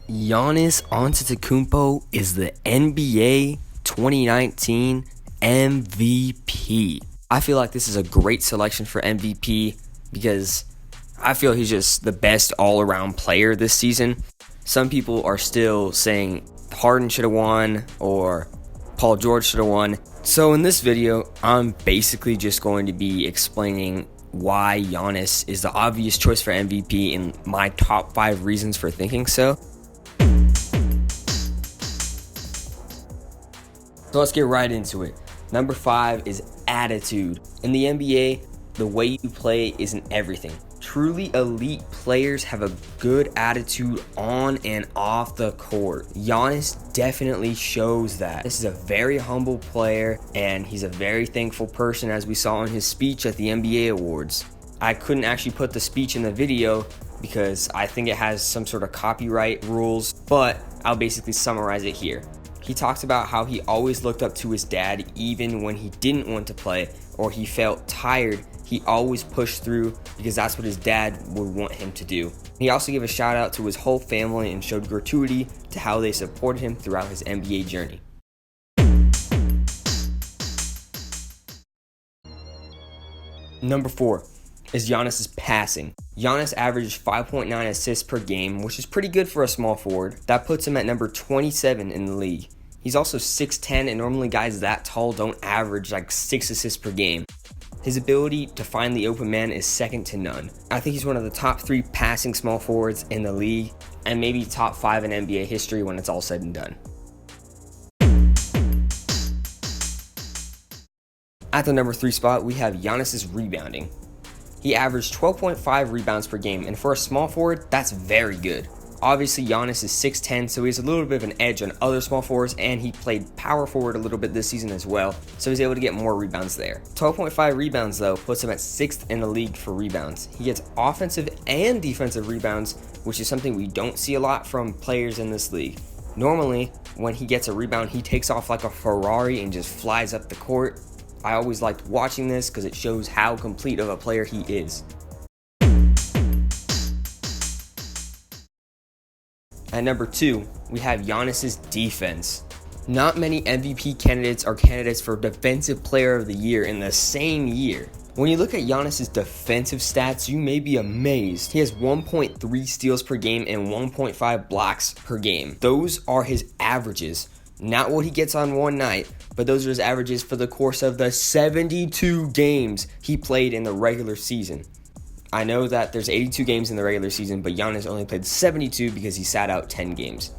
Giannis Antetokounmpo is the NBA 2019 MVP. I feel like this is a great selection for MVP because I feel he's just the best all-around player this season. Some people are still saying Harden should have won or Paul George should have won. So in this video, I'm basically just going to be explaining why Giannis is the obvious choice for MVP and my top 5 reasons for thinking so. So let's get right into it. Number 5 is attitude. In the NBA, the way you play isn't everything. Truly elite players have a good attitude on and off the court. Giannis definitely shows that. This is a very humble player, and he's a very thankful person, as we saw in his speech at the NBA Awards. I couldn't actually put the speech in the video because I think it has some sort of copyright rules, but I'll basically summarize it here. He talks about how he always looked up to his dad even when he didn't want to play or he felt tired. He always pushed through because that's what his dad would want him to do. He also gave a shout out to his whole family and showed gratuity to how they supported him throughout his NBA journey. Number 4 is Giannis's passing. Giannis averaged 5.9 assists per game, which is pretty good for a small forward. That puts him at number 27 in the league. He's also 6'10", and normally guys that tall don't average like 6 assists per game. His ability to find the open man is second to none. I think he's one of the top 3 passing small forwards in the league, and maybe top 5 in NBA history when it's all said and done. At the number 3 spot, we have Giannis's rebounding. He averaged 12.5 rebounds per game, and for a small forward, that's very good. Obviously, Giannis is 6'10", so he has a little bit of an edge on other small forwards, and he played power forward a little bit this season as well, so he's able to get more rebounds there. 12.5 rebounds, though, puts him at 6th in the league for rebounds. He gets offensive and defensive rebounds, which is something we don't see a lot from players in this league. Normally, when he gets a rebound, he takes off like a Ferrari and just flies up the court. I always liked watching this because it shows how complete of a player he is. At number 2, we have Giannis's defense. Not many MVP candidates are candidates for Defensive Player of the Year in the same year. When you look at Giannis's defensive stats, you may be amazed. He has 1.3 steals per game and 1.5 blocks per game. Those are his averages. Not what he gets on one night, but those are his averages for the course of the 72 games he played in the regular season. I know that there's 82 games in the regular season, but Giannis only played 72 because he sat out 10 games.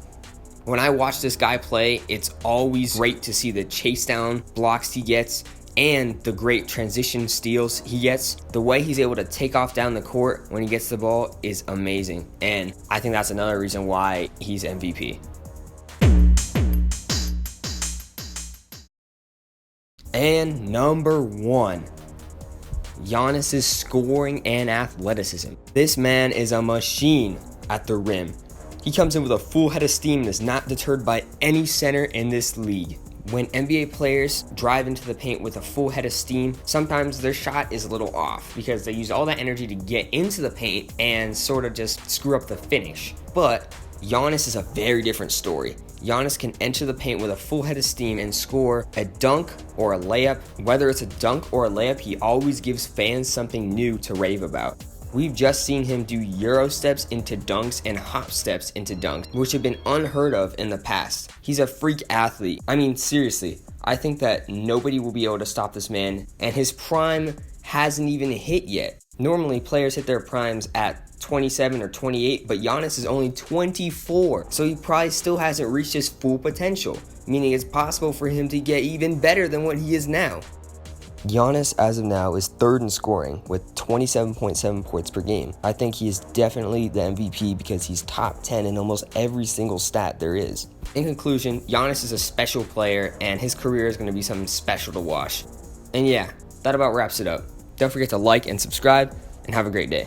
When I watch this guy play, it's always great to see the chase down blocks he gets and the great transition steals he gets. The way he's able to take off down the court when he gets the ball is amazing, and I think that's another reason why he's MVP. And number 1, Giannis's scoring and athleticism. This man is a machine at the rim. He comes in with a full head of steam and is not deterred by any center in this league. When NBA players drive into the paint with a full head of steam, sometimes their shot is a little off because they use all that energy to get into the paint and sort of just screw up the finish. But Giannis is a very different story. Giannis can enter the paint with a full head of steam and score a dunk or a layup. Whether it's a dunk or a layup, he always gives fans something new to rave about. We've just seen him do Euro steps into dunks and hop steps into dunks, which have been unheard of in the past. He's a freak athlete. I mean, seriously, I think that nobody will be able to stop this man, and his prime hasn't even hit yet. Normally, players hit their primes at 27 or 28, but Giannis is only 24, so he probably still hasn't reached his full potential, meaning it's possible for him to get even better than what he is now. Giannis, as of now, is 3rd in scoring with 27.7 points per game. I think he is definitely the MVP because he's top 10 in almost every single stat there is. In conclusion, Giannis is a special player, and his career is going to be something special to watch. And yeah, that about wraps it up. Don't forget to like and subscribe, and have a great day.